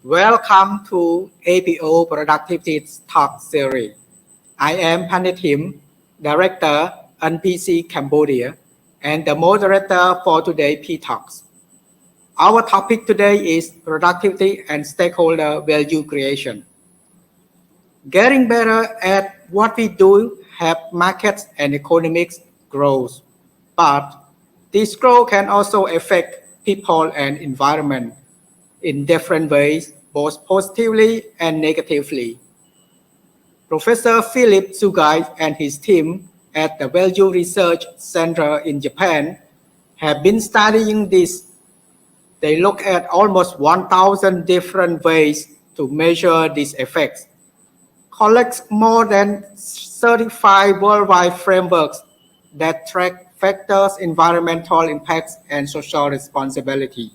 Welcome to APO Productivity Talk Series. I am Phanith Him, Director, NPC Cambodia, and the moderator for today's P-Talks. Our topic today is productivity and stakeholder value creation. Getting better at what we do helps markets and economics grow, but this growth can also affect people and environment in different ways, both positively and negatively. Professor Philip Sugai and his team at the Value Research Center in Japan have been studying this. They look at almost 1,000 different ways to measure these effects, collect more than 35 worldwide frameworks that track factors, environmental impacts, and social responsibility.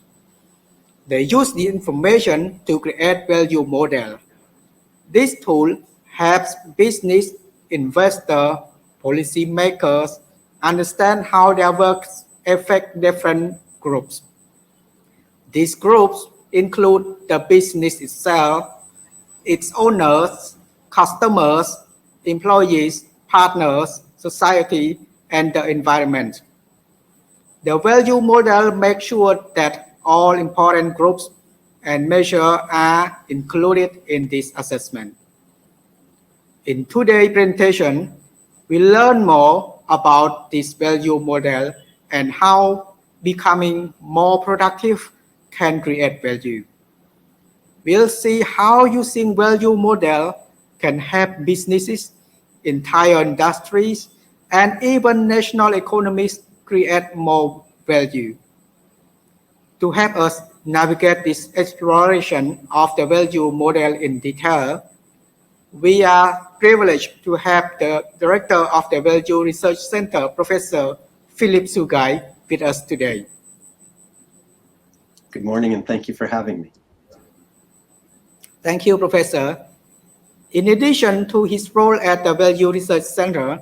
They use the information to create value model. This tool helps business, investors, policymakers understand how their works affect different groups. These groups include the business itself, its owners, customers, employees, partners, society, and the environment. The value model makes sure that all important groups and measures are included in this assessment. In today's presentation, we learn more about this value model and how becoming more productive can create value. We'll see how using value model can help businesses, entire industries, and even national economies create more value. To help us navigate this exploration of the value model in detail, we are privileged to have the Director of the Value Research Center, Professor Philip Sugai, with us today. Good morning, and thank you for having me. Thank you, Professor. In addition to his role at the Value Research Center,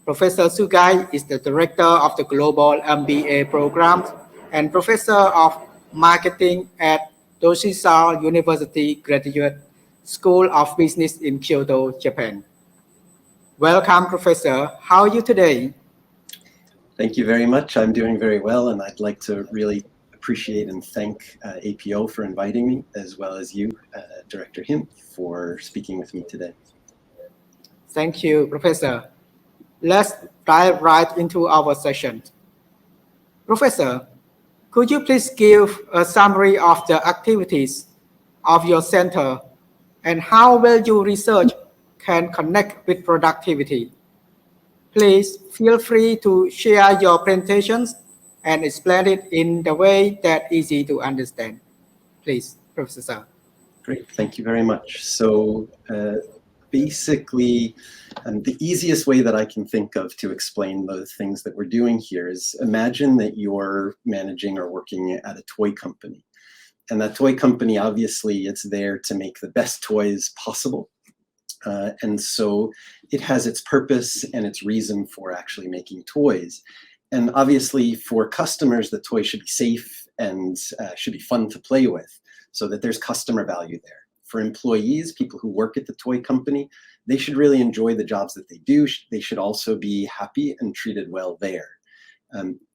Professor Sugai is the Director of the Global MBA Program and Professor of Marketing at Doshisha University Graduate School of Business in Kyoto, Japan. Welcome, Professor. How are you today? Thank you very much. I'm doing very well, and I'd like to really appreciate and thank APO for inviting me, as well as you, Director Him, for speaking with me today. Thank you, Professor. Let's dive right into our session. Professor, could you please give a summary of the activities of your center and how value research can connect with productivity? Please feel free to share your presentations and explain it in the way that's easy to understand. Please, Professor. Great, thank you very much. So basically, the easiest way that I can think of to explain the things that we're doing here is imagine that you're managing or working at a toy company. And that toy company, obviously, it's there to make the best toys possible. And so it has its purpose and its reason for actually making toys. And obviously, for customers, the toy should be safe and should be fun to play with so that there's customer value there. For employees, people who work at the toy company, they should really enjoy the jobs that they do. They should also be happy and treated well there.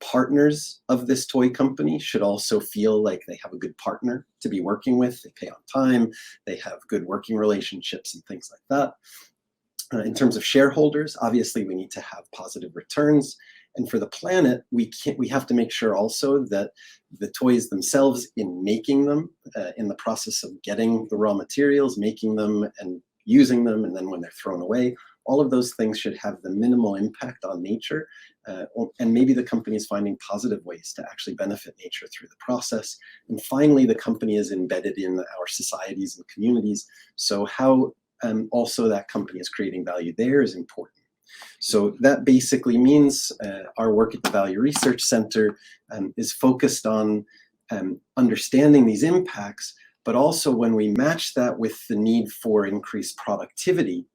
Partners of this toy company should also feel like they have a good partner to be working with. They pay on time, they have good working relationships and things like that. In terms of shareholders, obviously we need to have positive returns. And for the planet, we have to make sure also that the toys themselves, in making them, in the process of getting the raw materials, making them and using them, and then when they're thrown away, all of those things should have the minimal impact on nature. And maybe the company is finding positive ways to actually benefit nature through the process. And finally, the company is embedded in our societies and communities. So how also that company is creating value there is important. So that basically means our work at the Value Research Center is focused on understanding these impacts, but also when we match that with the need for increased productivity,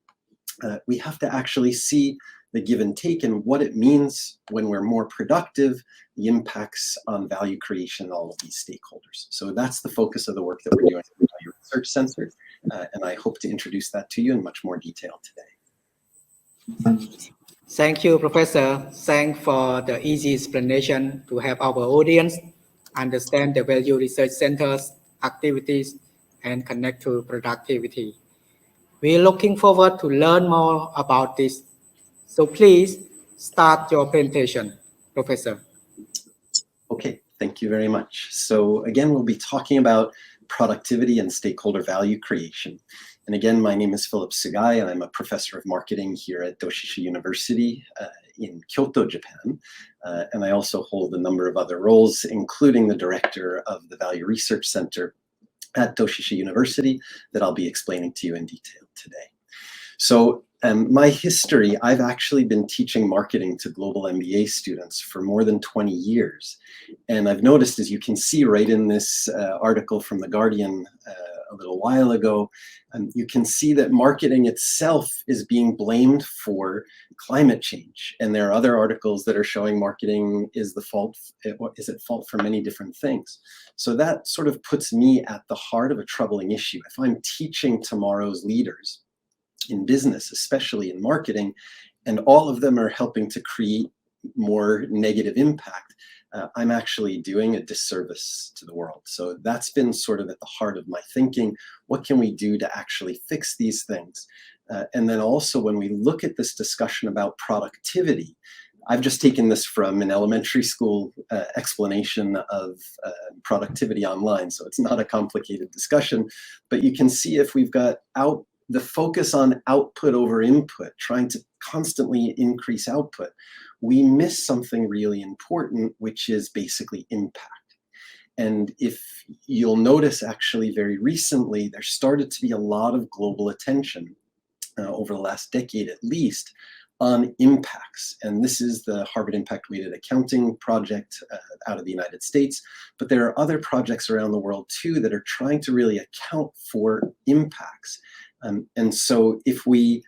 we have to actually see the give and take and what it means when we're more productive, the impacts on value creation in all of these stakeholders. So that's the focus of the work that we're doing at the Value Research Center, and I hope to introduce that to you in much more detail today. Thank you, Professor. Thanks for the easy explanation to help our audience understand the Value Research Center's activities and connect to productivity. We're looking forward to learn more about this. So please start your presentation, Professor. Okay, thank you very much. So again, we'll be talking about productivity and stakeholder value creation. And again, my name is Sugai, and I'm a professor of marketing here at Doshisha University in Kyoto, Japan. And I also hold a number of other roles, including the director of the Value Research Center at Doshisha University that I'll be explaining to you in detail today. So my history, I've actually been teaching marketing to global MBA students for more than 20 years. And I've noticed, as you can see right in this article from The Guardian a little while ago, you can see that marketing itself is being blamed for climate change. And there are other articles that are showing marketing is at fault for many different things. So that sort of puts me at the heart of a troubling issue. If I'm teaching tomorrow's leaders in business, especially in marketing, and all of them are helping to create more negative impact, I'm actually doing a disservice to the world. So that's been sort of at the heart of my thinking. What can we do to actually fix these things? And then also when we look at this discussion about productivity, I've just taken this from an elementary school explanation of productivity online. So it's not a complicated discussion, but you can see if we've got the focus on output over input, trying to constantly increase output, we miss something really important, which is basically impact. And if you'll notice, actually, very recently, there started to be a lot of global attention over the last decade at least on impacts. And this is the Harvard Impact Weighted Accounting project out of the United States. But there are other projects around the world too that are trying to really account for impacts. And so if we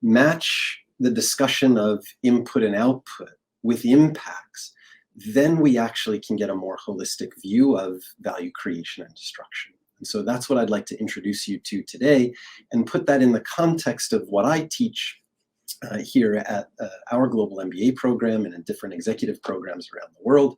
match the discussion of input and output with impacts, then we actually can get a more holistic view of value creation and destruction. And so that's what I'd like to introduce you to today and put that in the context of what I teach here at our global MBA program and in different executive programs around the world,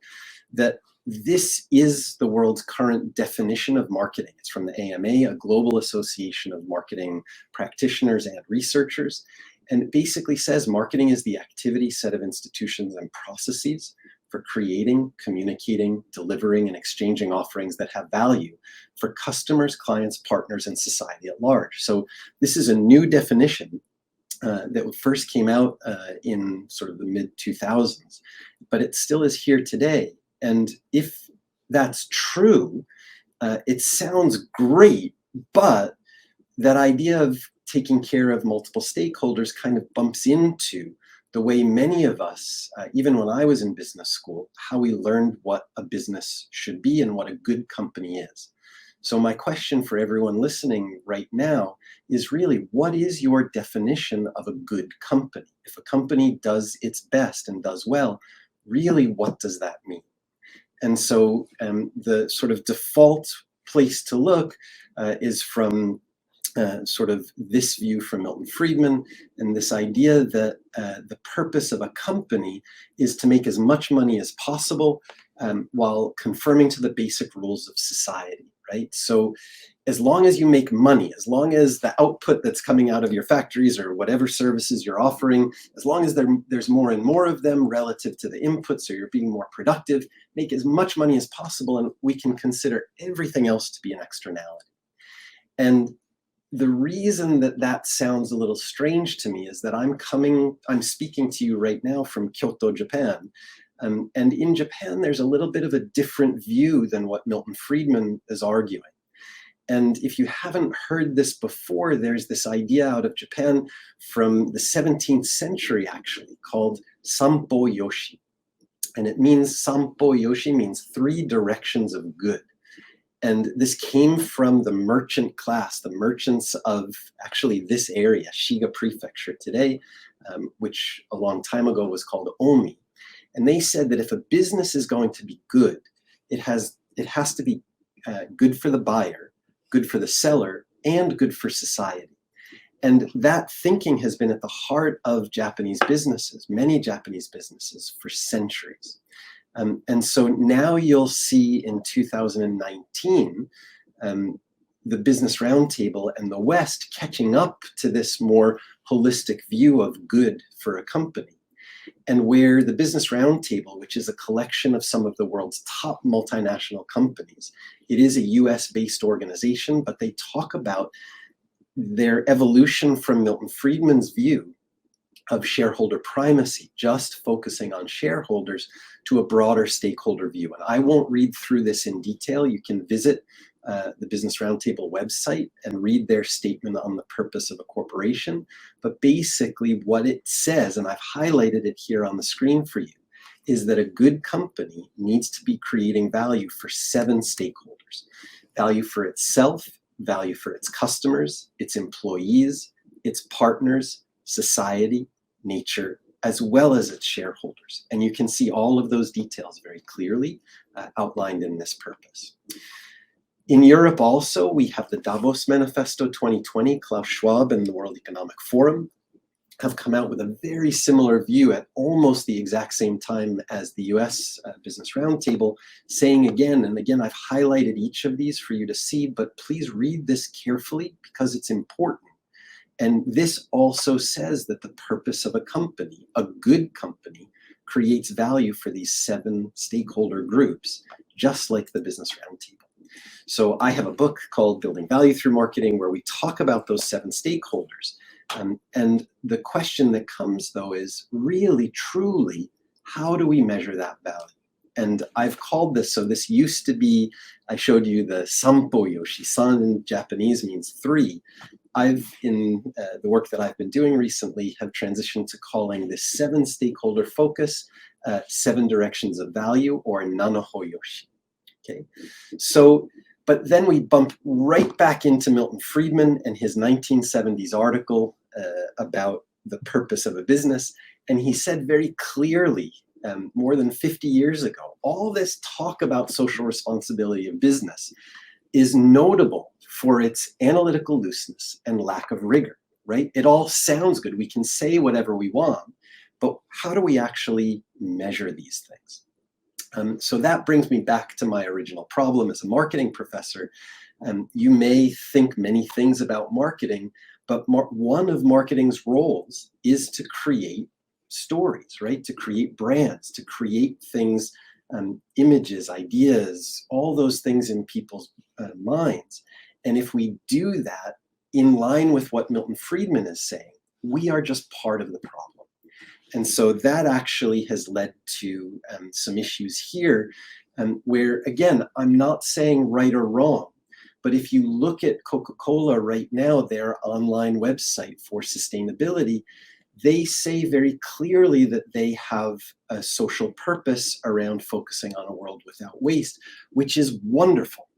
that this is the world's current definition of marketing. It's from the AMA, a global association of marketing practitioners and researchers. And it basically says marketing is the activity, set of institutions and processes for creating, communicating, delivering, and exchanging offerings that have value for customers, clients, partners, and society at large. So this is a new definition that first came out in sort of the mid-2000s, but it still is here today. And if that's true, it sounds great, but that idea of taking care of multiple stakeholders kind of bumps into the way many of us, even when I was in business school, how we learned what a business should be and what a good company is. So my question for everyone listening right now is really, what is your definition of a good company? If a company does its best and does well, really, what does that mean? And so the sort of default place to look is from sort of this view from Milton Friedman, and this idea that the purpose of a company is to make as much money as possible while conforming to the basic rules of society, right? So as long as you make money, as long as the output that's coming out of your factories or whatever services you're offering, as long as there's more and more of them relative to the input, so you're being more productive, make as much money as possible, and we can consider everything else to be an externality. And the reason that that sounds a little strange to me is that I'm speaking to you right now from Kyoto, Japan. And in Japan, there's a little bit of a different view than what Milton Friedman is arguing. And if you haven't heard this before, there's this idea out of Japan from the 17th century, actually, called Sampo Yoshi. And it means, Sampo Yoshi means 3 directions of good. And this came from the merchant class, the merchants of actually this area, Shiga Prefecture today. which a long time ago was called OMI. And they said that if a business is going to be good, it has to be good for the buyer, good for the seller, and good for society. And that thinking has been at the heart of Japanese businesses, many Japanese businesses, for centuries. And so now you'll see in 2019, the Business Roundtable and the West catching up to this more holistic view of good for a company. And where the Business Roundtable, which is a collection of some of the world's top multinational companies, it is a US-based organization, but they talk about their evolution from Milton Friedman's view of shareholder primacy, just focusing on shareholders, to a broader stakeholder view. And I won't read through this in detail. You can visit the Business Roundtable website and read their statement on the purpose of a corporation. But basically what it says, and I've highlighted it here on the screen for you, is that a good company needs to be creating value for 7 stakeholders. Value for itself, value for its customers, its employees, its partners, society, nature, as well as its shareholders. And you can see all of those details very clearly outlined in this purpose. In Europe also, we have the Davos Manifesto 2020. Klaus Schwab and the World Economic Forum have come out with a very similar view at almost the exact same time as the US Business Roundtable, saying again and again, I've highlighted each of these for you to see, but please read this carefully because it's important. And this also says that the purpose of a company, a good company, creates value for these 7 stakeholder groups, just like the Business Roundtable. So I have a book called Building Value Through Marketing where we talk about those 7 stakeholders. And the question that comes though is really, truly, how do we measure that value? And I've called this, so this used to be, I showed you the Sampo Yoshi. San in Japanese means 3. I've, in the work that I've been doing recently, have transitioned to calling this 7 stakeholder focus, 7 directions of value, or Nanoho Yoshi. Okay, so, but then we bump right back into Milton Friedman and his 1970s article about the purpose of a business. And he said very clearly, more than 50 years ago, all this talk about social responsibility of business is notable for its analytical looseness and lack of rigor, right? It all sounds good. We can say whatever we want, but how do we actually measure these things? So that brings me back to my original problem as a marketing professor. You may think many things about marketing, but one of marketing's roles is to create stories, right? To create brands, to create things, images, ideas, all those things in people's minds. And if we do that in line with what Milton Friedman is saying, we are just part of the problem. And so that actually has led to some issues here where, again, I'm not saying right or wrong, but if you look at Coca-Cola right now, their online website for sustainability, they say very clearly that they have a social purpose around focusing on a world without waste, which is wonderful.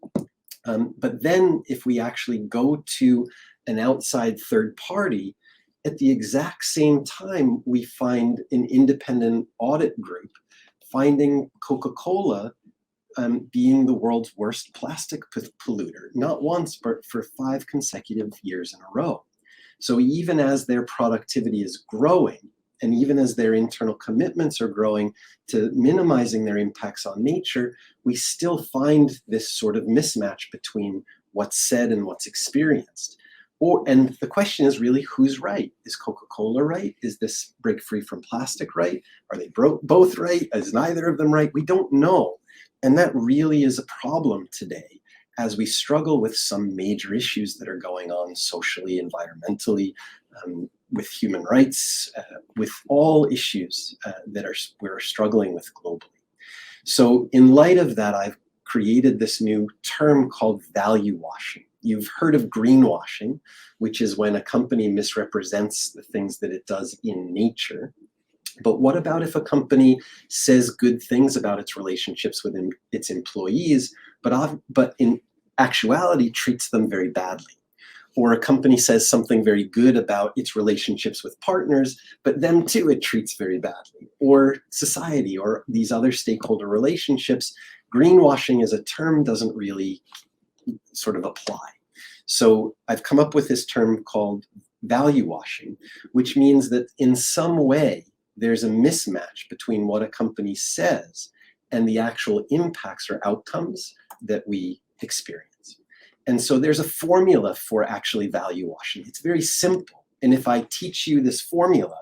But then if we actually go to an outside third party, at the exact same time, we find an independent audit group finding Coca-Cola being the world's worst plastic polluter, not once, but for 5 consecutive years in a row. So even as their productivity is growing, and even as their internal commitments are growing to minimizing their impacts on nature, we still find this sort of mismatch between what's said and what's experienced. And the question is really, who's right? Is Coca-Cola right? Is this break free from plastic right? Are they both right? Is neither of them right? We don't know. And that really is a problem today as we struggle with some major issues that are going on socially, environmentally, with human rights, with all issues that we're struggling with globally. So in light of that, I've created this new term called value washing. You've heard of greenwashing, which is when a company misrepresents the things that it does in nature. But what about if a company says good things about its relationships with its employees, but in actuality treats them very badly? Or a company says something very good about its relationships with partners, but them too it treats very badly. Or society, or these other stakeholder relationships, greenwashing as a term doesn't really sort of apply. So I've come up with this term called value washing, which means that in some way there's a mismatch between what a company says and the actual impacts or outcomes that we experience. And so there's a formula for actually value washing. It's very simple. And if I teach you this formula,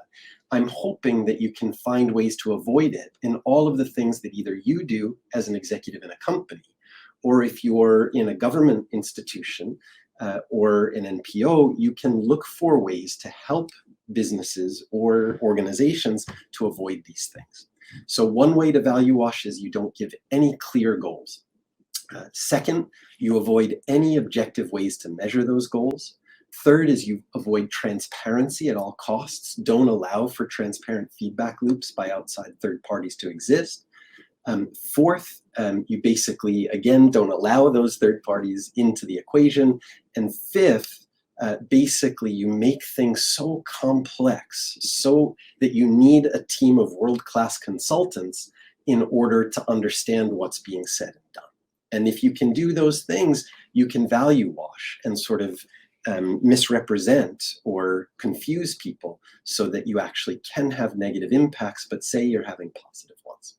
I'm hoping that you can find ways to avoid it in all of the things that either you do as an executive in a company, or if you're in a government institution or an NPO, you can look for ways to help businesses or organizations to avoid these things. So one way to value wash is you don't give any clear goals. Second, you avoid any objective ways to measure those goals. Third is you avoid transparency at all costs. Don't allow for transparent feedback loops by outside third parties to exist. Fourth, you basically, again, don't allow those third parties into the equation. And fifth, basically you make things so complex so that you need a team of world-class consultants in order to understand what's being said and done. And if you can do those things, you can value wash and sort of misrepresent or confuse people so that you actually can have negative impacts, but say you're having positive ones.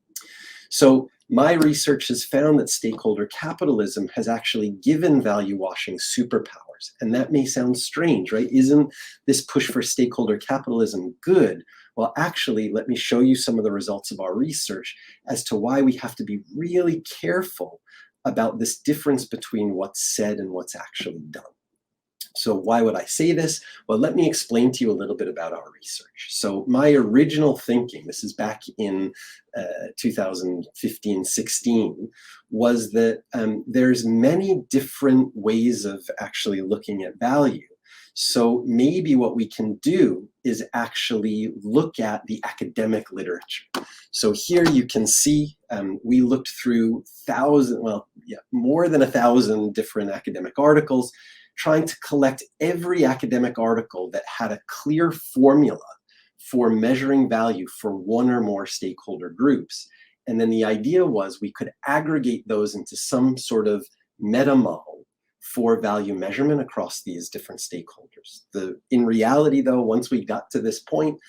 So my research has found that stakeholder capitalism has actually given value washing superpowers. And that may sound strange, right? Isn't this push for stakeholder capitalism good? Well, actually, let me show you some of the results of our research as to why we have to be really careful about this difference between what's said and what's actually done. So why would I say this? Well, let me explain to you a little bit about our research. So my original thinking, this is back in 2015-16, was that there's many different ways of actually looking at value. So maybe what we can do is actually look at the academic literature. So here you can see we looked through more than 1,000 different academic articles, trying to collect every academic article that had a clear formula for measuring value for one or more stakeholder groups. And then the idea was we could aggregate those into some sort of meta model for value measurement across these different stakeholders. In reality, though, once we got to this point,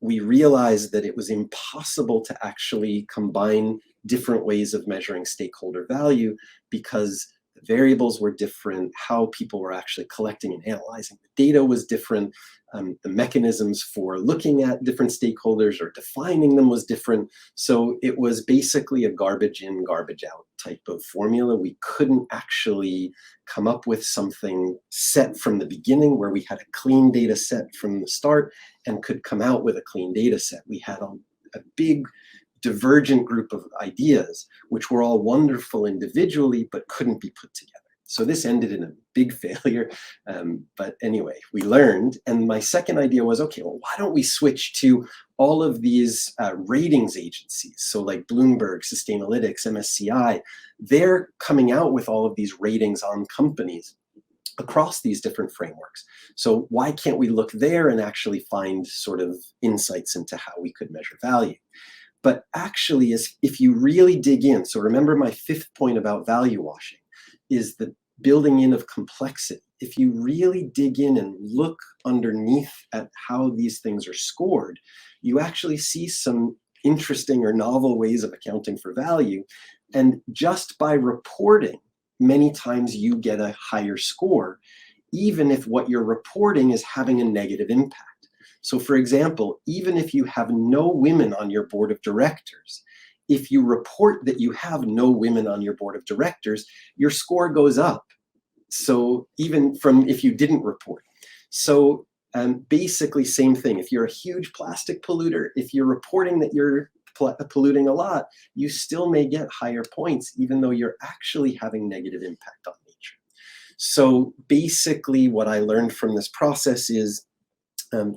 we realized that it was impossible to actually combine different ways of measuring stakeholder value because the variables were different, how people were actually collecting and analyzing the data was different, the mechanisms for looking at different stakeholders or defining them was different. So it was basically a garbage in, garbage out type of formula. We couldn't actually come up with something set from the beginning where we had a clean data set from the start and could come out with a clean data set. We had a big divergent group of ideas, which were all wonderful individually, but couldn't be put together. So this ended in a big failure. But anyway, we learned. And my second idea was, okay, well, why don't we switch to all of these ratings agencies? So like Bloomberg, Sustainalytics, MSCI, they're coming out with all of these ratings on companies across these different frameworks. So why can't we look there and actually find sort of insights into how we could measure value? But actually, if you really dig in, so remember my fifth point about value washing is the building in of complexity. If you really dig in and look underneath at how these things are scored, you actually see some interesting or novel ways of accounting for value. And just by reporting, many times you get a higher score, even if what you're reporting is having a negative impact. So for example, even if you have no women on your board of directors, if you report that you have no women on your board of directors, your score goes up. So even from if you didn't report. So basically same thing. If you're a huge plastic polluter, if you're reporting that you're polluting a lot, you still may get higher points, even though you're actually having negative impact on nature. So basically what I learned from this process is,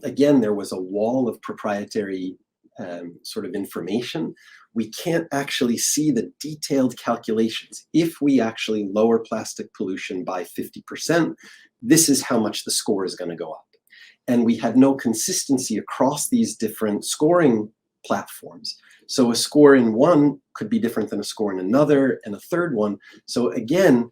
again, there was a wall of proprietary sort of information, we can't actually see the detailed calculations. If we actually lower plastic pollution by 50%, this is how much the score is going to go up. And we had no consistency across these different scoring platforms. So a score in one could be different than a score in another and a third one. So again,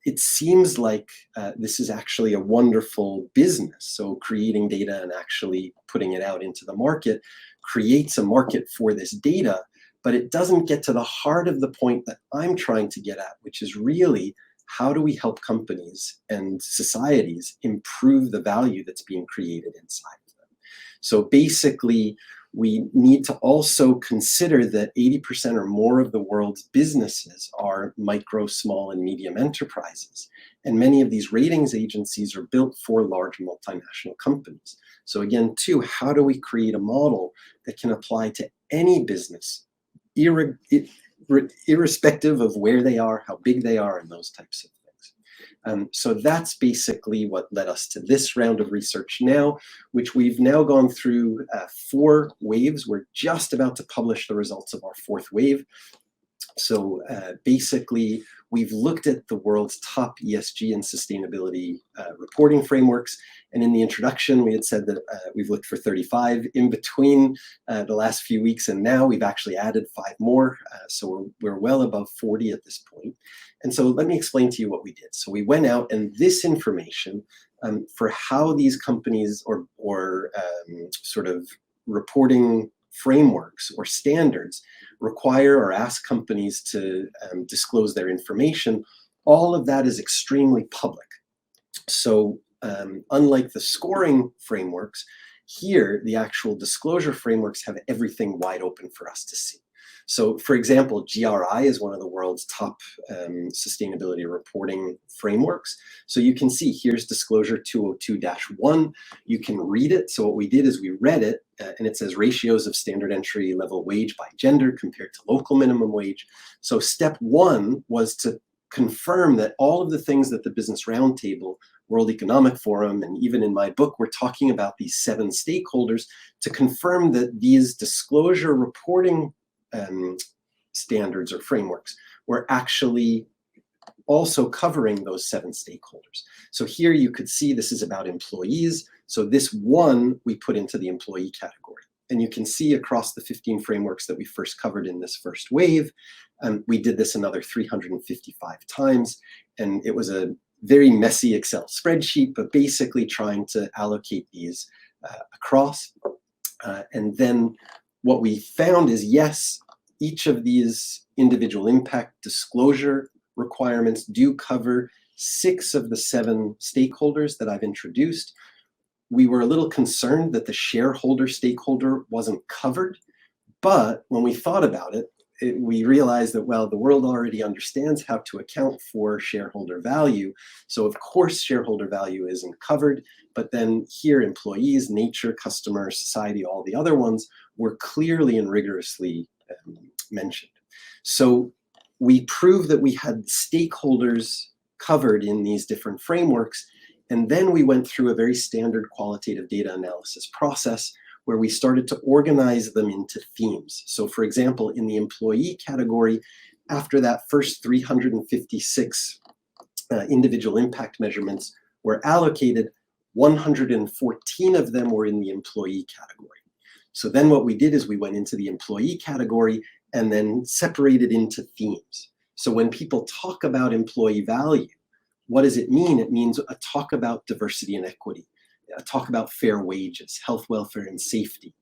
it seems like this is actually a wonderful business. So creating data and actually putting it out into the market creates a market for this data, but it doesn't get to the heart of the point that I'm trying to get at, which is really, how do we help companies and societies improve the value that's being created inside of them? So basically, we need to also consider that 80% or more of the world's businesses are micro, small, and medium enterprises. And many of these ratings agencies are built for large multinational companies. So again, too, how do we create a model that can apply to any business, irrespective of where they are, how big they are, and those types of things? So that's basically what led us to this round of research now, which we've now gone through 4 waves. We're just about to publish the results of our 4th wave. So basically, we've looked at the world's top ESG and sustainability reporting frameworks. And in the introduction, we had said that we've looked for 35 in between the last few weeks, and now we've actually added 5 more. So we're well above 40 at this point. And so let me explain to you what we did. So we went out, and this information for how these companies or sort of reporting frameworks or standards require or ask companies to disclose their information, all of that is extremely public. So unlike the scoring frameworks, here the actual disclosure frameworks have everything wide open for us to see. So for example, GRI is one of the world's top sustainability reporting frameworks. So you can see here's disclosure 202-1. You can read it. So what we did is we read it, and it says ratios of standard entry level wage by gender compared to local minimum wage. So step 1 was to confirm that all of the things that the Business Roundtable, World Economic Forum, and even in my book, we're talking about these 7 stakeholders, to confirm that these disclosure reporting standards or frameworks were actually also covering those 7 stakeholders. So here you could see this is about employees. So this 1 we put into the employee category. And you can see across the 15 frameworks that we first covered in this first wave, we did this another 355 times. And it was a very messy Excel spreadsheet, but basically trying to allocate these across. And then what we found is, yes, each of these individual impact disclosure requirements do cover 6 of the 7 stakeholders that I've introduced. We were a little concerned that the shareholder stakeholder wasn't covered, but when we thought about it, we realized that, well, the world already understands how to account for shareholder value. So of course, shareholder value isn't covered, but then here employees, nature, customer, society, all the other ones were clearly and rigorously mentioned. So we proved that we had stakeholders covered in these different frameworks. And then we went through a very standard qualitative data analysis process where we started to organize them into themes. So for example, in the employee category, after that first 356 individual impact measurements were allocated, 114 of them were in the employee category. So then what we did is we went into the employee category and then separated into themes. So when people talk about employee value, what does it mean? It means a talk about diversity and equity, a talk about fair wages, health, welfare, and safety,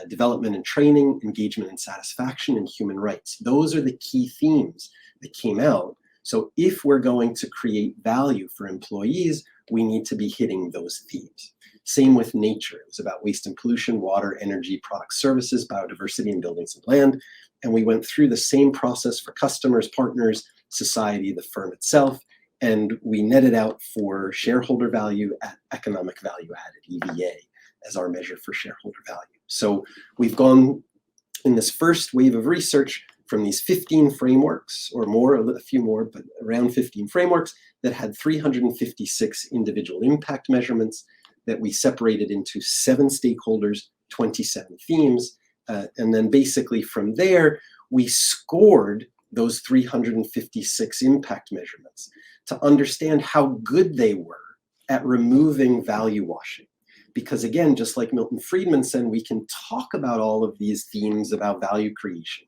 development and training, engagement and satisfaction, and human rights. Those are the key themes that came out. So if we're going to create value for employees, we need to be hitting those themes. Same with nature. It was about waste and pollution, water, energy, products, services, biodiversity, and buildings and land. And we went through the same process for customers, partners, society, the firm itself, and we netted out for shareholder value at economic value added, EVA, as our measure for shareholder value. So we've gone in this first wave of research from these 15 frameworks or more, a few more, but around 15 frameworks that had 356 individual impact measurements that we separated into 7 stakeholders, 27 themes. And then basically from there, we scored those 356 impact measurements to understand how good they were at removing value washing. Because again, just like Milton Friedman said, we can talk about all of these themes about value creation,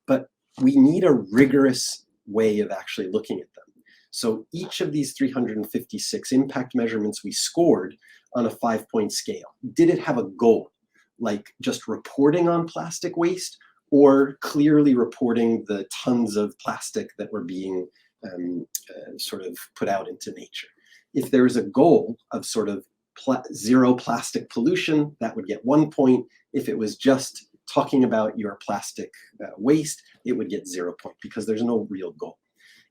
but we need a rigorous way of actually looking at them. So each of these 356 impact measurements we scored on a 5-point scale. Did it have a goal, like just reporting on plastic waste, or clearly reporting the tons of plastic that were being sort of put out into nature? If there is a goal of sort of zero plastic pollution, that would get 1 point. If it was just talking about your plastic waste, it would get 0 point because there's no real goal.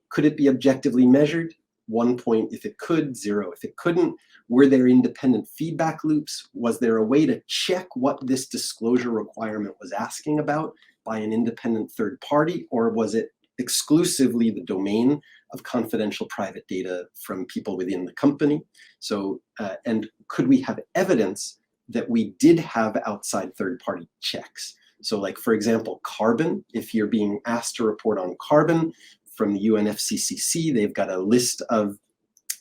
Could it be objectively measured? 1 point if it could, 0 if it couldn't. Were there independent feedback loops? Was there a way to check what this disclosure requirement was asking about by an independent third party, or was it exclusively the domain of confidential private data from people within the company? So, and could we have evidence that we did have outside third party checks? So like, for example, carbon, if you're being asked to report on carbon from the UNFCCC, they've got a list of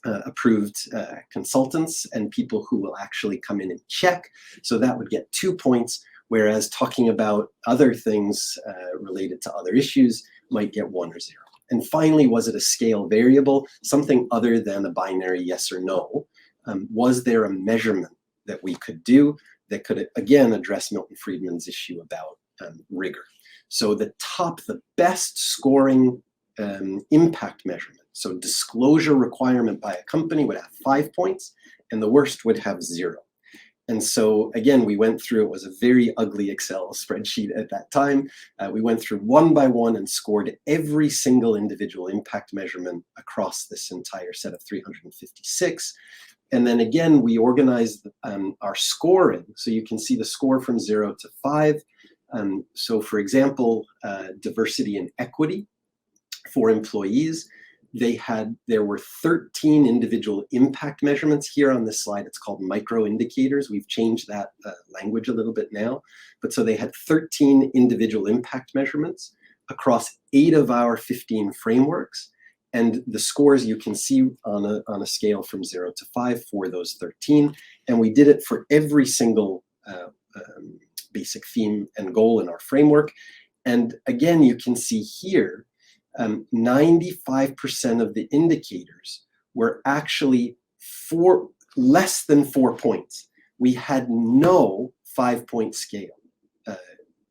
approved consultants and people who will actually come in and check. So that would get 2 points, whereas talking about other things related to other issues might get 1 or 0. And finally, was it a scale variable, something other than a binary yes or no? Was there a measurement that we could do that could, again, address Milton Friedman's issue about rigor? So the best scoring impact measurement, so disclosure requirement by a company, would have 5 points, and the worst would have 0. And so again, we went through, it was a very ugly Excel spreadsheet at that time. We went through one by one and scored every single individual impact measurement across this entire set of 356. And then again, we organized our scoring. So you can see the score from 0 to 5. So for example, diversity and equity for employees, there were 13 individual impact measurements. Here on this slide, it's called micro indicators. We've changed that language a little bit now. But so they had 13 individual impact measurements across 8 of our 15 frameworks. And the scores you can see on a scale from 0 to 5 for those 13. And we did it for every single basic theme and goal in our framework. And again, you can see here, 95% of the indicators were actually less than 4 points. We had no 5-point scale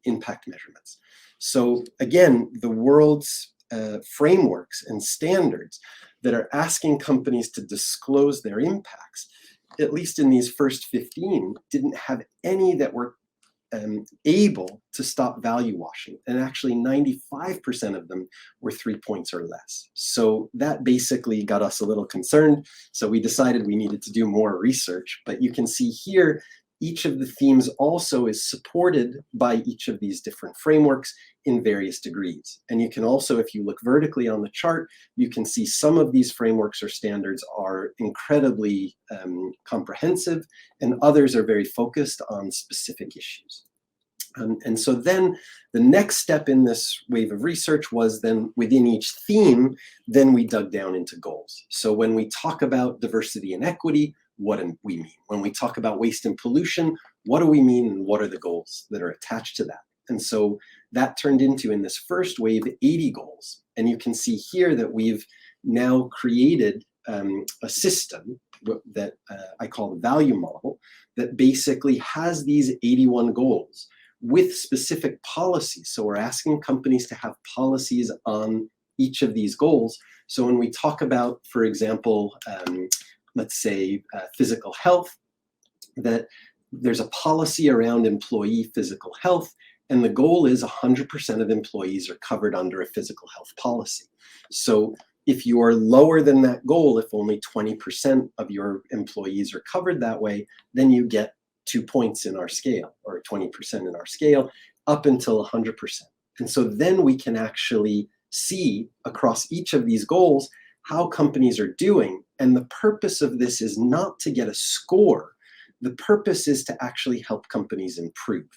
impact measurements. So again, the world's frameworks and standards that are asking companies to disclose their impacts, at least in these first 15, didn't have any that were able to stop value washing. And actually 95% of them were 3 points or less. So that basically got us a little concerned. So we decided we needed to do more research. But you can see here, each of the themes also is supported by each of these different frameworks in various degrees. And you can also, if you look vertically on the chart, you can see some of these frameworks or standards are incredibly comprehensive, and others are very focused on specific issues. And so then the next step in this wave of research was then within each theme, then we dug down into goals. So when we talk about diversity and equity, what do we mean? When we talk about waste and pollution, what do we mean, and what are the goals that are attached to that? And so that turned into, in this first wave, 80 goals. And you can see here that we've now created a system that I call the value model that basically has these 81 goals with specific policies. So we're asking companies to have policies on each of these goals. So when we talk about, for example, let's say physical health, that there's a policy around employee physical health, and the goal is 100% of employees are covered under a physical health policy. So if you are lower than that goal, if only 20% of your employees are covered that way, then you get 2 points in our scale, or 20% in our scale, up until 100%. And so then we can actually see across each of these goals how companies are doing. And the purpose of this is not to get a score. The purpose is to actually help companies improve.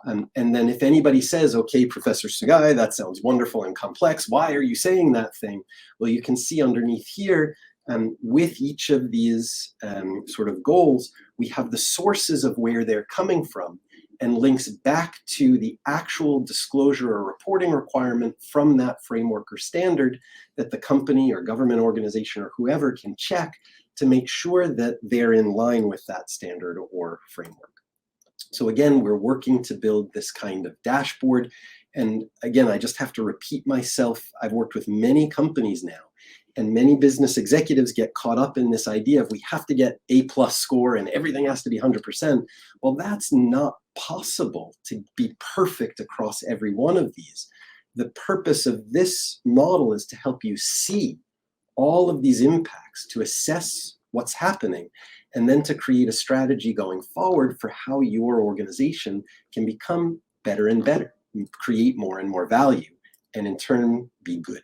And then if anybody says, okay, Professor Sugai, that sounds wonderful and complex, why are you saying that thing? Well, you can see underneath here, with each of these sort of goals, we have the sources of where they're coming from and links back to the actual disclosure or reporting requirement from that framework or standard that the company or government organization or whoever can check to make sure that they're in line with that standard or framework. So again, we're working to build this kind of dashboard. And again, I just have to repeat myself. I've worked with many companies now, and many business executives get caught up in this idea of we have to get A+ score and everything has to be 100%. Well, that's not possible to be perfect across every one of these. The purpose of this model is to help you see all of these impacts, to assess what's happening, and then to create a strategy going forward for how your organization can become better and better, create more and more value, and in turn be good,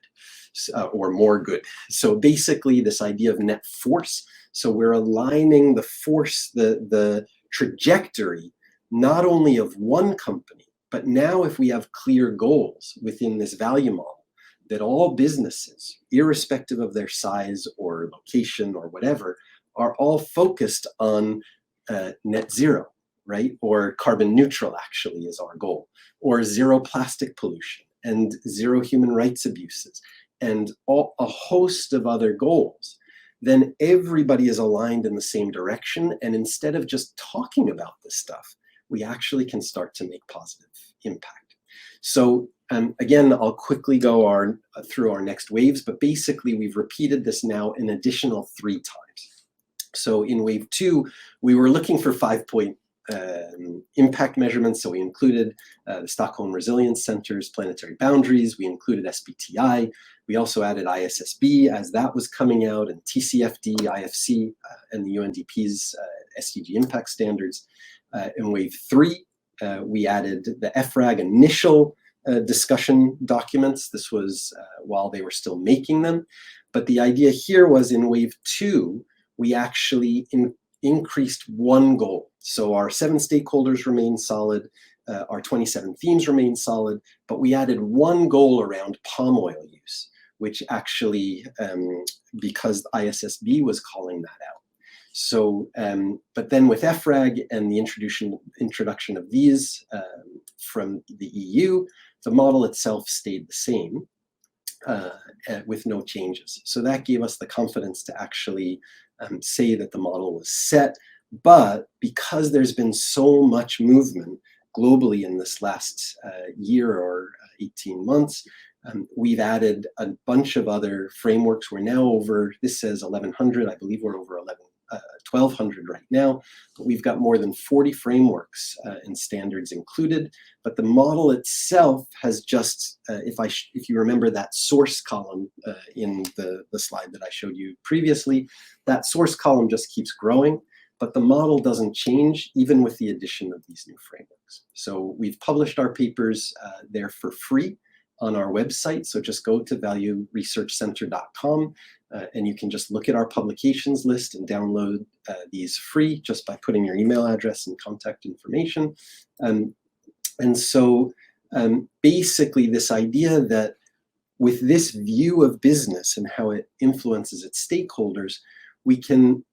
or more good. So basically this idea of net force, so we're aligning the force, the trajectory, not only of one company, but now if we have clear goals within this value model, that all businesses, irrespective of their size or location or whatever, are all focused on net zero, right? Or carbon neutral actually is our goal, or zero plastic pollution and zero human rights abuses and a host of other goals, then everybody is aligned in the same direction. And instead of just talking about this stuff, we actually can start to make positive impact. So again, I'll quickly go through our next waves, but basically we've repeated this now an additional 3 times. So in wave 2, we were looking for 5-point impact measurements. So we included the Stockholm Resilience Center's planetary boundaries. We included SBTI. We also added ISSB as that was coming out, and TCFD, IFC, and the UNDP's SDG impact standards. In wave 3, we added the FRAG initial discussion documents. This was while they were still making them. But the idea here was in wave 2, we actually increased one goal. So our 7 stakeholders remain solid, our 27 themes remain solid, but we added one goal around palm oil use, which actually, because ISSB was calling that out. So, but then with FRAG and the introduction of these from the EU, the model itself stayed the same with no changes. So that gave us the confidence to actually say that the model was set. But because there's been so much movement globally in this last year or 18 months, we've added a bunch of other frameworks. We're now over, this says 1,100, I believe we're over 1,200 right now, but we've got more than 40 frameworks and standards included. But the model itself has just, if you remember that source column in the slide that I showed you previously, that source column just keeps growing, but the model doesn't change even with the addition of these new frameworks. So we've published our papers there for free on our website. So just go to valueresearchcenter.com and you can just look at our publications list and download these free just by putting your email address and contact information. And so basically this idea that with this view of business and how it influences its stakeholders, we can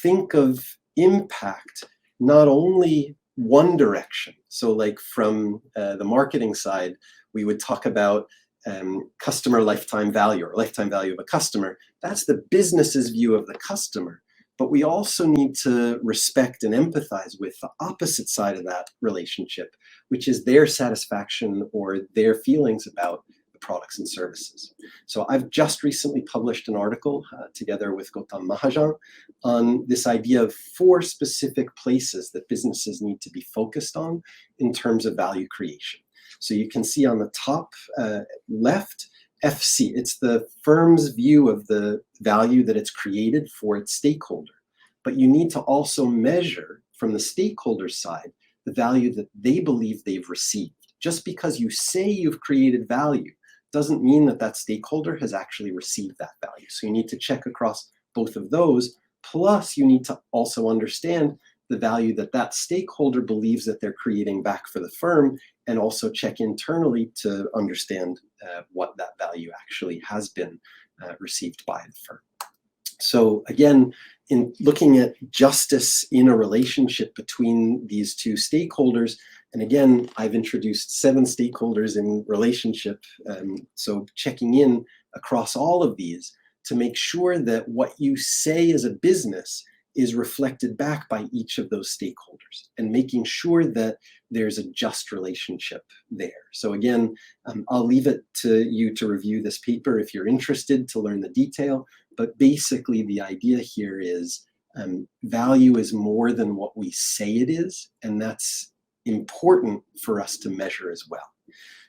think of impact not only one direction. So like from the marketing side, we would talk about customer lifetime value or lifetime value of a customer. That's the business's view of the customer. But we also need to respect and empathize with the opposite side of that relationship, which is their satisfaction or their feelings about the products and services. So I've just recently published an article together with Gautam Mahajan on this idea of 4 specific places that businesses need to be focused on in terms of value creation. So you can see on the top left, FC, it's the firm's view of the value that it's created for its stakeholder. But you need to also measure from the stakeholder side the value that they believe they've received. Just because you say you've created value doesn't mean that that stakeholder has actually received that value. So you need to check across both of those. Plus, you need to also understand the value that that stakeholder believes that they're creating back for the firm, and also check internally to understand what that value actually has been received by the firm. So again, in looking at justice in a relationship between these two stakeholders, and again, I've introduced 7 stakeholders in relationship, so checking in across all of these to make sure that what you say as a business is reflected back by each of those stakeholders, and making sure that there's a just relationship there. So again, I'll leave it to you to review this paper if you're interested to learn the detail, but basically the idea here is value is more than what we say it is, and that's important for us to measure as well.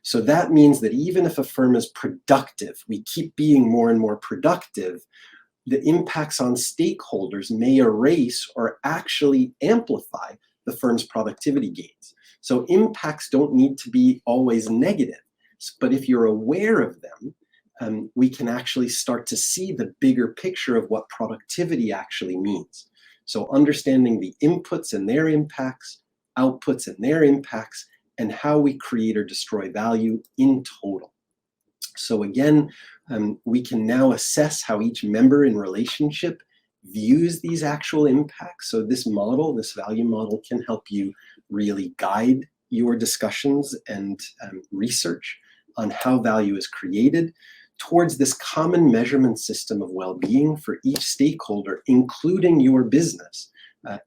So that means that even if a firm is productive, we keep being more and more productive, the impacts on stakeholders may erase or actually amplify the firm's productivity gains. So impacts don't need to be always negative, but if you're aware of them, we can actually start to see the bigger picture of what productivity actually means. So understanding the inputs and their impacts, outputs and their impacts, and how we create or destroy value in total. So again, we can now assess how each member in relationship views these actual impacts. So this model, this value model, can help you really guide your discussions and research on how value is created towards this common measurement system of well-being for each stakeholder, including your business,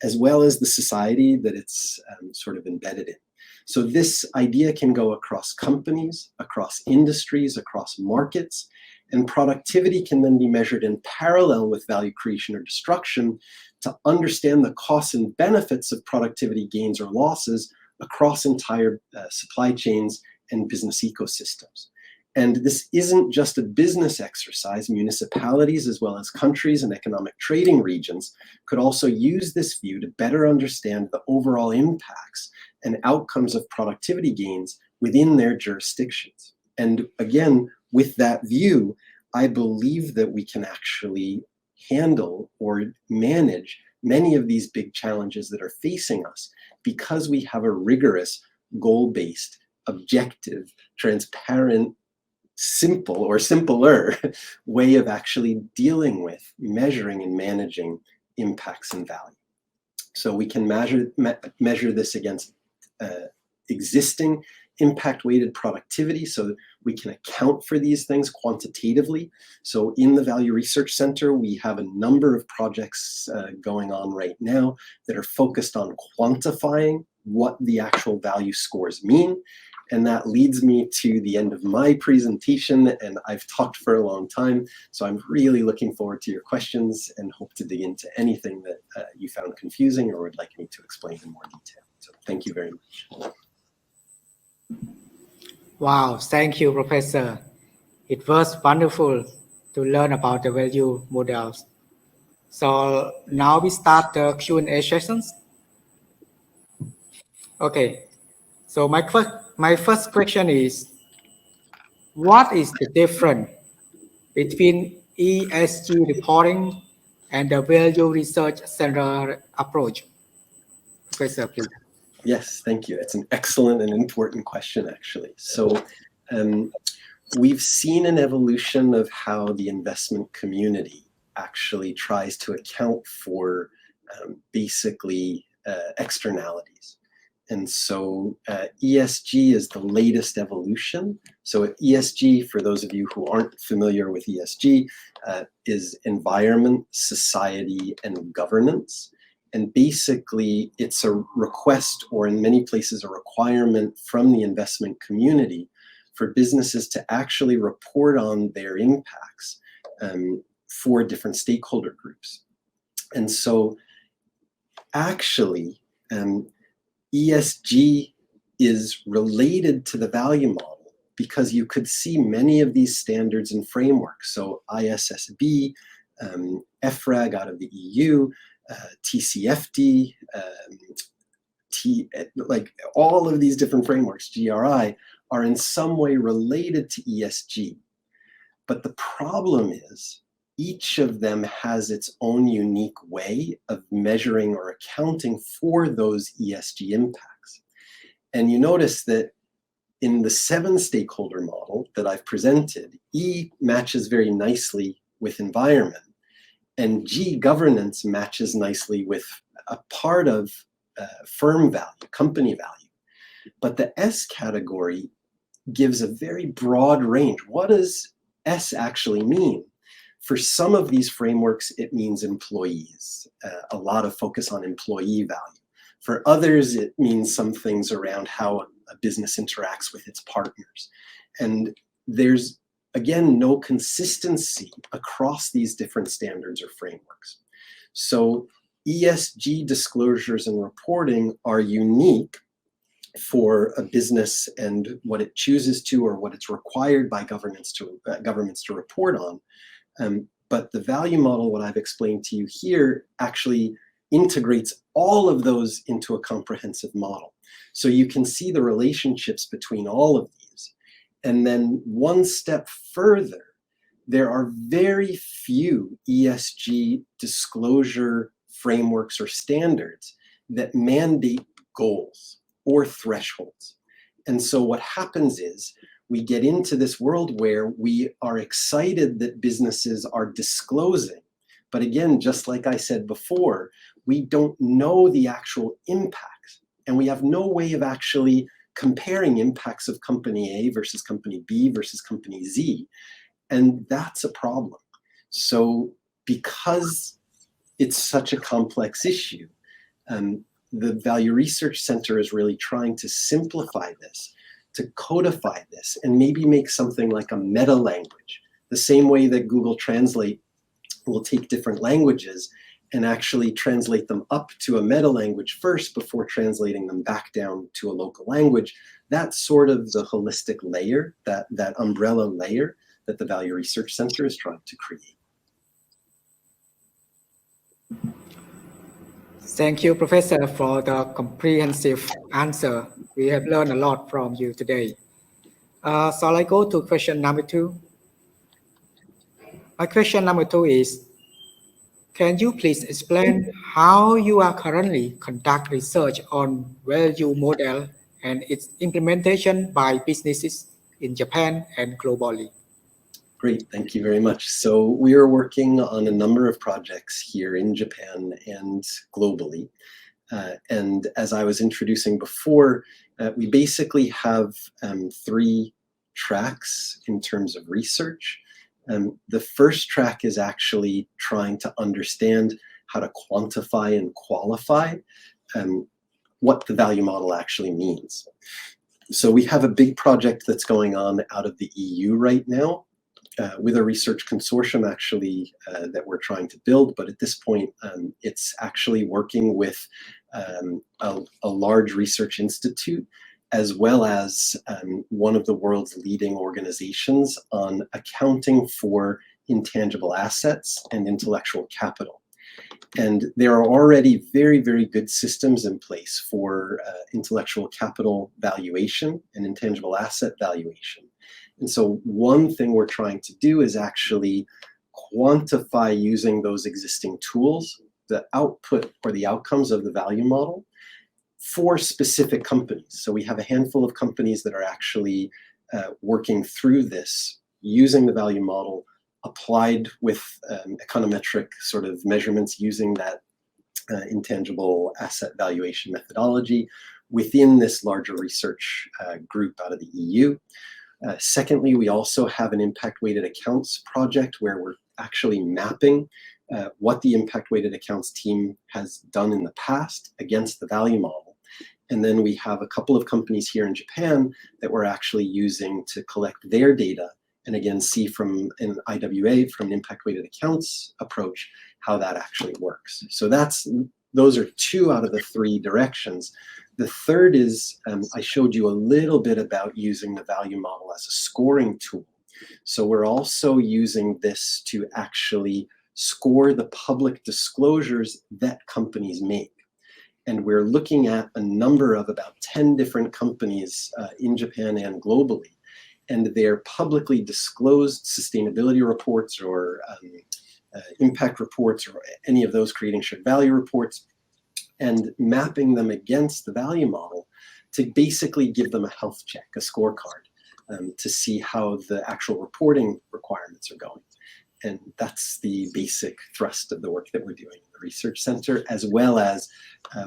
as well as the society that it's sort of embedded in. So this idea can go across companies, across industries, across markets, and productivity can then be measured in parallel with value creation or destruction to understand the costs and benefits of productivity gains or losses across entire supply chains and business ecosystems. And this isn't just a business exercise. Municipalities, as well as countries and economic trading regions, could also use this view to better understand the overall impacts and outcomes of productivity gains within their jurisdictions. And again, with that view, I believe that we can actually handle or manage many of these big challenges that are facing us because we have a rigorous, goal-based, objective, transparent, simple or simpler way of actually dealing with, measuring and managing impacts and value. So we can measure this against existing impact-weighted productivity, so we can account for these things quantitatively. So in the Value Research Center, we have a number of projects going on right now that are focused on quantifying what the actual value scores mean. And that leads me to the end of my presentation, and I've talked for a long time, so I'm really looking forward to your questions and hope to dig into anything that you found confusing or would like me to explain in more detail. So thank you very much. Wow, thank you, Professor. It was wonderful to learn about the value models. So now we start the Q&A sessions. Okay, so my first question is, what is the difference between ESG reporting and the value research center approach? Professor, please. Yes, thank you. It's an excellent and important question, actually. So we've seen an evolution of how the investment community actually tries to account for basically externalities. And so ESG is the latest evolution. So ESG, for those of you who aren't familiar with ESG, is environment, society, and governance. And basically, it's a request, or in many places, a requirement from the investment community for businesses to actually report on their impacts for different stakeholder groups. And so actually, ESG is related to the value model because you could see many of these standards and frameworks. So ISSB, EFRAG out of the EU, TCFD, like all of these different frameworks, GRI, are in some way related to ESG. But the problem is each of them has its own unique way of measuring or accounting for those ESG impacts. And you notice that in the 7-stakeholder model that I've presented, E matches very nicely with environment, and G, governance, matches nicely with a part of firm value, company value. But the S category gives a very broad range. What does S actually mean? For some of these frameworks, it means employees, a lot of focus on employee value. For others, it means some things around how a business interacts with its partners. And there's, again, no consistency across these different standards or frameworks. So ESG disclosures and reporting are unique for a business and what it chooses to or what it's required by governments to report on. But the value model, what I've explained to you here, actually integrates all of those into a comprehensive model. So you can see the relationships between all of these. And then one step further, there are very few ESG disclosure frameworks or standards that mandate goals or thresholds. And so what happens is we get into this world where we are excited that businesses are disclosing. But again, just like I said before, we don't know the actual impacts. And we have no way of actually comparing impacts of company A versus company B versus company Z. And that's a problem. So because it's such a complex issue, the Value Research Center is really trying to simplify this, to codify this, and maybe make something like a meta language, the same way that Google Translate will take different languages and actually translate them up to a meta language first before translating them back down to a local language. That's sort of the holistic layer, that umbrella layer that the Value Research Center is trying to create. Thank you, Professor, for the comprehensive answer. We have learned a lot from you today. So I go to question number 2. My question number 2 is, can you please explain how you are currently conduct research on value model and its implementation by businesses in Japan and globally? Great, thank you very much. So we are working on a number of projects here in Japan and globally. And as I was introducing before, we basically have 3 tracks in terms of research. The first track is actually trying to understand how to quantify and qualify what the value model actually means. So we have a big project that's going on out of the EU right now, with a research consortium actually that we're trying to build, but at this point it's actually working with a large research institute as well as one of the world's leading organizations on accounting for intangible assets and intellectual capital. And there are already very, very good systems in place for intellectual capital valuation and intangible asset valuation. And so one thing we're trying to do is actually quantify, using those existing tools, the output or the outcomes of the value model for specific companies. So we have a handful of companies that are actually working through this, using the value model applied with econometric sort of measurements using that intangible asset valuation methodology within this larger research group out of the EU. Secondly, we also have an impact-weighted accounts project where we're actually mapping what the impact-weighted accounts team has done in the past against the value model. And then we have a couple of companies here in Japan that we're actually using to collect their data and again see from an IWA, from an impact-weighted accounts approach, how that actually works. So those are 2 out of the 3 directions. The third is, I showed you a little bit about using the value model as a scoring tool. So we're also using this to actually score the public disclosures that companies make. And we're looking at a number of about 10 different companies in Japan and globally. And their publicly disclosed sustainability reports or impact reports or any of those, creating shared value reports, and mapping them against the value model to basically give them a health check, a scorecard, to see how the actual reporting requirements are going. And that's the basic thrust of the work that we're doing in the research center, as well as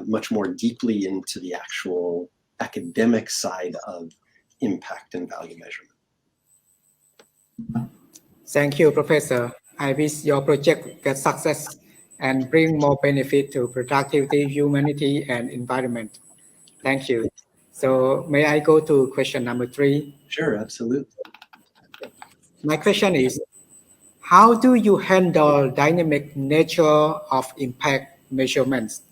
much more deeply into the actual academic side of impact and value measurement. Thank you, Professor. I wish your project gets success and bring more benefit to productivity, humanity, and environment. Thank you. So may I go to question number 3? Sure, absolutely. My question is, how do you handle dynamic nature of impact measurements?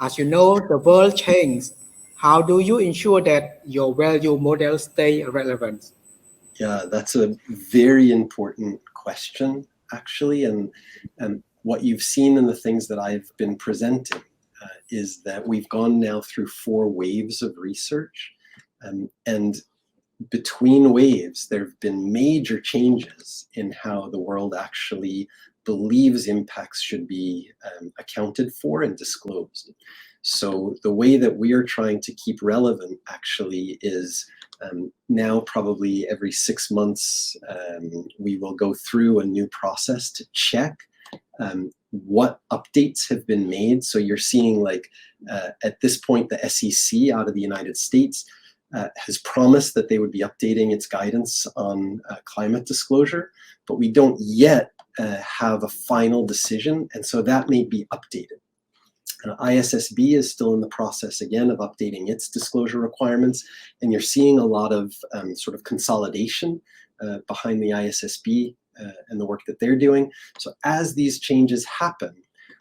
As you know, the world changed. How do you ensure that your value model stay relevant? Yeah, that's a very important question, actually. And what you've seen in the things that I've been presenting is that we've gone now through 4 waves of research. And between waves, there have been major changes in how the world actually believes impacts should be accounted for and disclosed. So the way that we are trying to keep relevant actually is now probably every 6 months, we will go through a new process to check what updates have been made. So you're seeing, like, at this point, the SEC out of the United States has promised that they would be updating its guidance on climate disclosure, but we don't yet have a final decision, and so that may be updated. ISSB is still in the process, again, of updating its disclosure requirements, and you're seeing a lot of sort of consolidation behind the ISSB and the work that they're doing. So as these changes happen,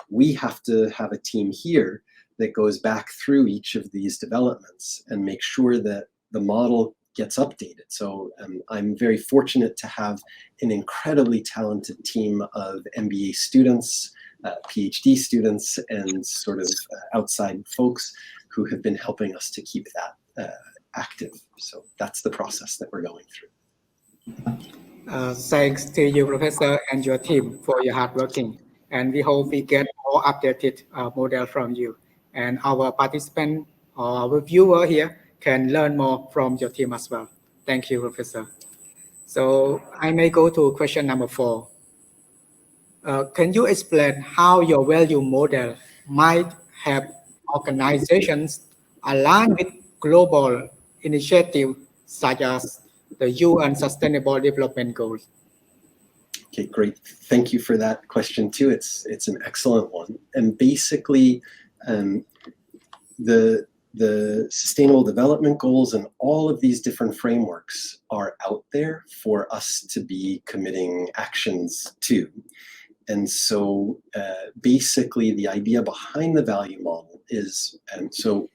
we have to have a team here that goes back through each of these developments and make sure that the model gets updated. So I'm very fortunate to have an incredibly talented team of MBA students, PhD students, and sort of outside folks who have been helping us to keep that active. So that's the process that we're going through. Thanks to you, Professor, and your team for your hard working. And we hope we get more updated model from you. And our participant or our viewer here can learn more from your team as well. Thank you, Professor. So I may go to question number 4. Can you explain how your value model might help organizations align with global initiatives such as the UN Sustainable Development Goals? Okay, great. Thank you for that question too. It's an excellent one. And basically, the Sustainable Development Goals and all of these different frameworks are out there for us to be committing actions to. And so basically the idea behind the value model is, so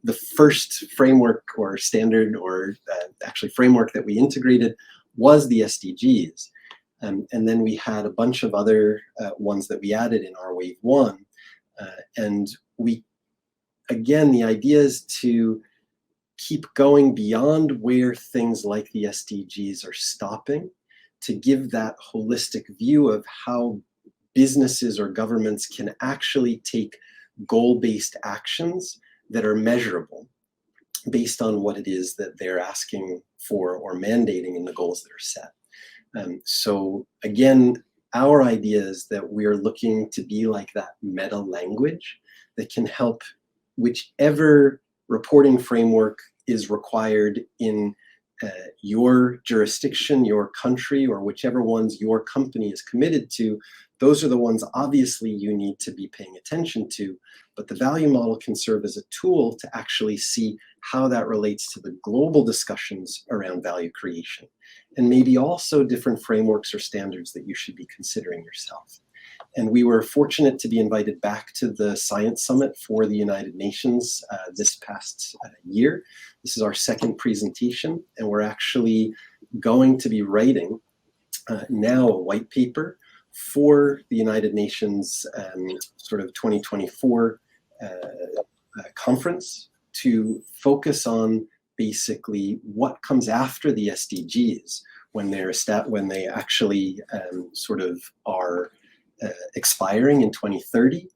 the first framework or standard or actually framework that we integrated was the SDGs. And then we had a bunch of other ones that we added in our wave 1. And again, the idea is to keep going beyond where things like the SDGs are stopping, to give that holistic view of how businesses or governments can actually take goal-based actions that are measurable based on what it is that they're asking for or mandating in the goals that are set. So again, our idea is that we are looking to be like that meta language that can help whichever reporting framework is required in your jurisdiction, your country, or whichever ones your company is committed to. Those are the ones obviously you need to be paying attention to, but the value model can serve as a tool to actually see how that relates to the global discussions around value creation, and maybe also different frameworks or standards that you should be considering yourself. And we were fortunate to be invited back to the Science Summit for the United Nations this past year. This is our second presentation, and we're actually going to be writing now a white paper for the United Nations sort of 2024 conference to focus on basically what comes after the SDGs, when they actually sort of are expiring in 2030,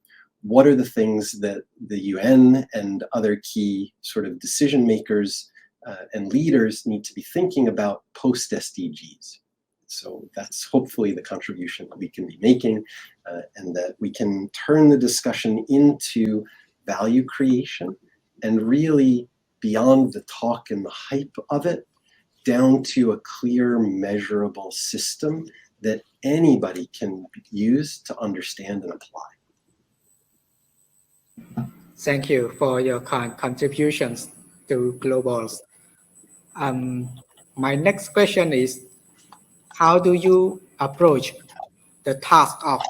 what are the things that the UN and other key sort of decision makers and leaders need to be thinking about post SDGs? So that's hopefully the contribution that we can be making, and that we can turn the discussion into value creation and really beyond the talk and the hype of it, down to a clear, measurable system that anybody can use to understand and apply. Thank you for your contributions to globals. My next question is, how do you approach the task of